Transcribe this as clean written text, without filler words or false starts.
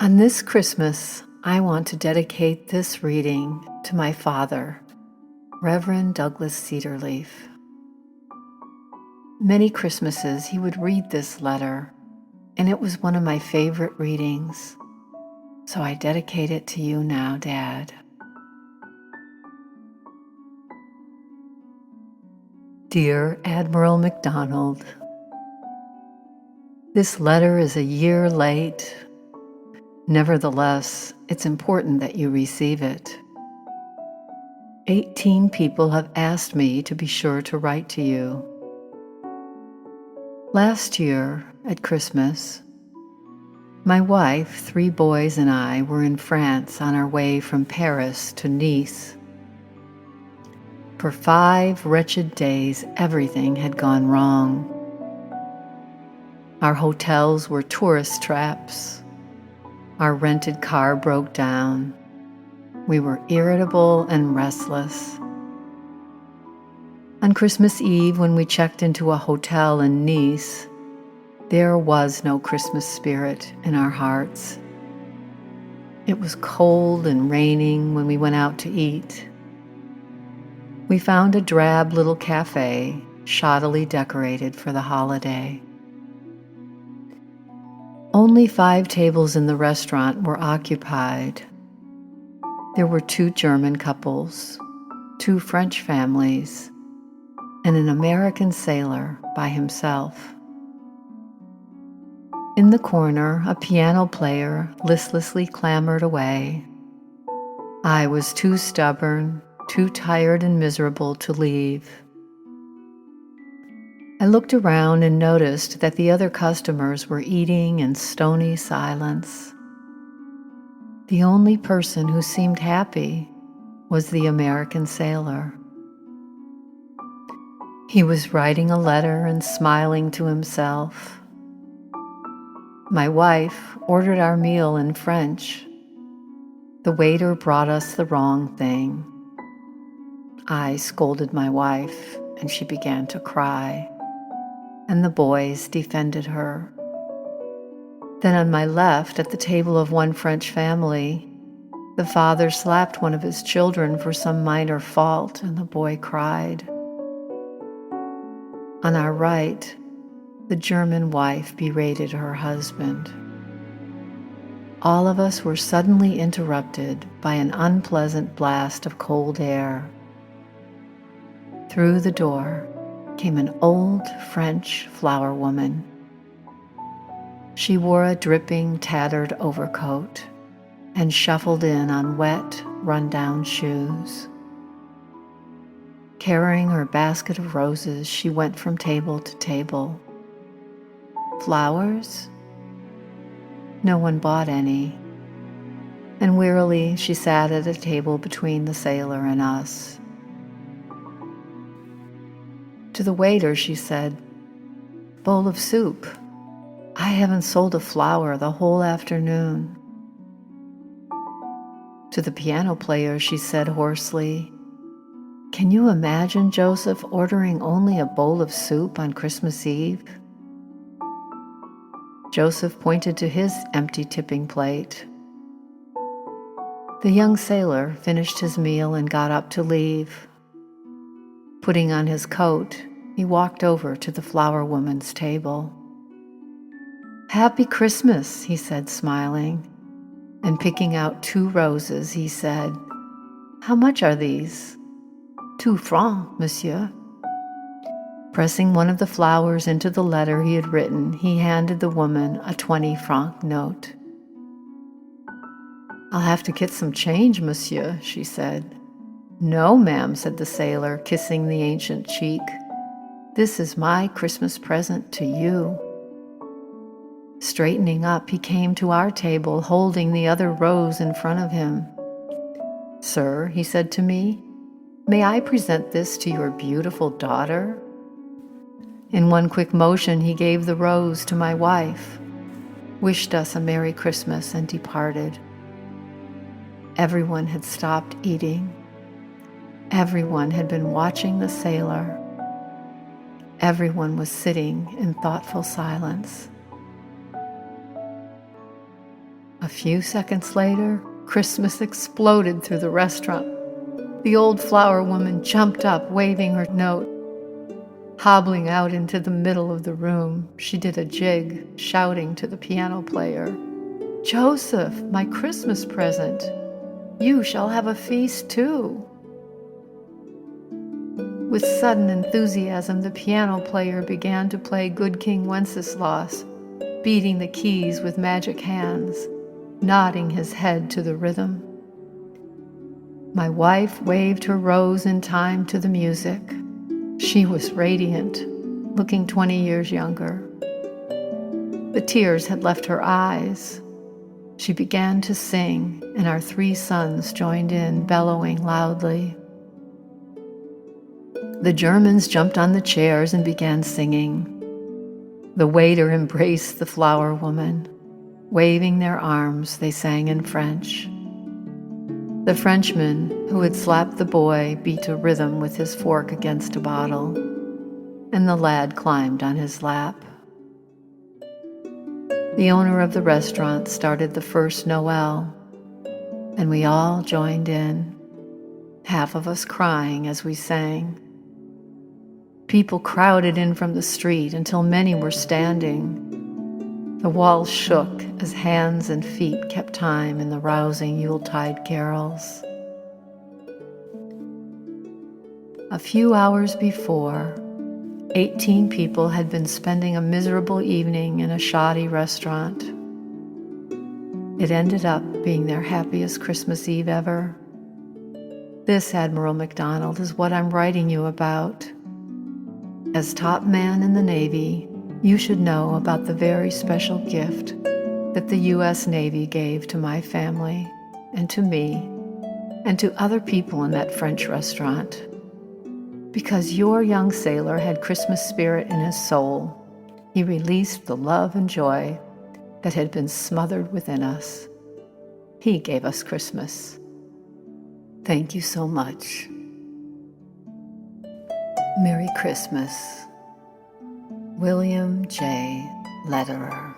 On this Christmas, I want to dedicate this reading to my father, Reverend Douglas Cedarleaf. Many Christmases he would read this letter, and it was one of my favorite readings, so I dedicate it to you now, Dad. Dear Admiral MacDonald, this letter is a year late. Nevertheless, it's important that you receive it. 18 people have asked me to be sure to write to you. Last year, at Christmas, my wife, 3 boys, and I were in France on our way from Paris to Nice. For 5 wretched days, everything had gone wrong. Our hotels were tourist traps. Our rented car broke down. We were irritable and restless. On Christmas Eve, when we checked into a hotel in Nice, there was no Christmas spirit in our hearts. It was cold and raining when we went out to eat. We found a drab little café, shoddily decorated for the holiday. Only 5 tables in the restaurant were occupied. There were 2 German couples, 2 French families, and an American sailor by himself. In the corner, a piano player listlessly clambered away. I was too stubborn, too tired and miserable to leave. I looked around and noticed that the other customers were eating in stony silence. The only person who seemed happy was the American sailor. He was writing a letter and smiling to himself. My wife ordered our meal in French. The waiter brought us the wrong thing. I scolded my wife, and she began to cry, and the boys defended her. Then on my left, at the table of one French family, the father slapped one of his children for some minor fault, and the boy cried. On our right, the German wife berated her husband. All of us were suddenly interrupted by an unpleasant blast of cold air. Through the door came an old French flower woman. She wore a dripping, tattered overcoat and shuffled in on wet, run-down shoes. Carrying her basket of roses, she went from table to table. Flowers? No one bought any, and wearily she sat at a table between the sailor and us. To the waiter she said, "Bowl of soup. I haven't sold a flower the whole afternoon." To the piano player she said hoarsely, "Can you imagine Joseph ordering only a bowl of soup on Christmas Eve?" Joseph pointed to his empty tipping plate. The young sailor finished his meal and got up to leave. Putting on his coat, he walked over to the flower woman's table. "Happy Christmas," he said, smiling. And picking out 2 roses, he said, "How much are these?" 2 francs, monsieur." Pressing one of the flowers into the letter he had written, he handed the woman a 20-franc note. "I'll have to get some change, monsieur," she said. "No, ma'am," said the sailor, kissing the ancient cheek. "This is my Christmas present to you." Straightening up, he came to our table, holding the other rose in front of him. "Sir," he said to me, "may I present this to your beautiful daughter?" In one quick motion, he gave the rose to my wife, wished us a Merry Christmas, and departed. Everyone had stopped eating. Everyone had been watching the sailor. Everyone was sitting in thoughtful silence. A few seconds later, Christmas exploded through the restaurant. The old flower woman jumped up, waving her note. Hobbling out into the middle of the room, she did a jig, shouting to the piano player, "Joseph, my Christmas present! You shall have a feast too!" With sudden enthusiasm, the piano player began to play Good King Wenceslas, beating the keys with magic hands, nodding his head to the rhythm. My wife waved her rose in time to the music. She was radiant, looking 20 years younger. The tears had left her eyes. She began to sing, and our 3 sons joined in, bellowing loudly. The Germans jumped on the chairs and began singing. The waiter embraced the flower woman. Waving their arms, they sang in French. The Frenchman, who had slapped the boy, beat a rhythm with his fork against a bottle, and the lad climbed on his lap. The owner of the restaurant started the first Noel, and we all joined in, half of us crying as we sang. People crowded in from the street until many were standing. The walls shook as hands and feet kept time in the rousing Yuletide carols. A few hours before, 18 people had been spending a miserable evening in a shoddy restaurant. It ended up being their happiest Christmas Eve ever. This, Admiral MacDonald, is what I'm writing you about. As top man in the Navy, you should know about the very special gift that the U.S. Navy gave to my family and to me and to other people in that French restaurant. Because your young sailor had Christmas spirit in his soul, he released the love and joy that had been smothered within us. He gave us Christmas. Thank you so much. Merry Christmas. William J. Lederer.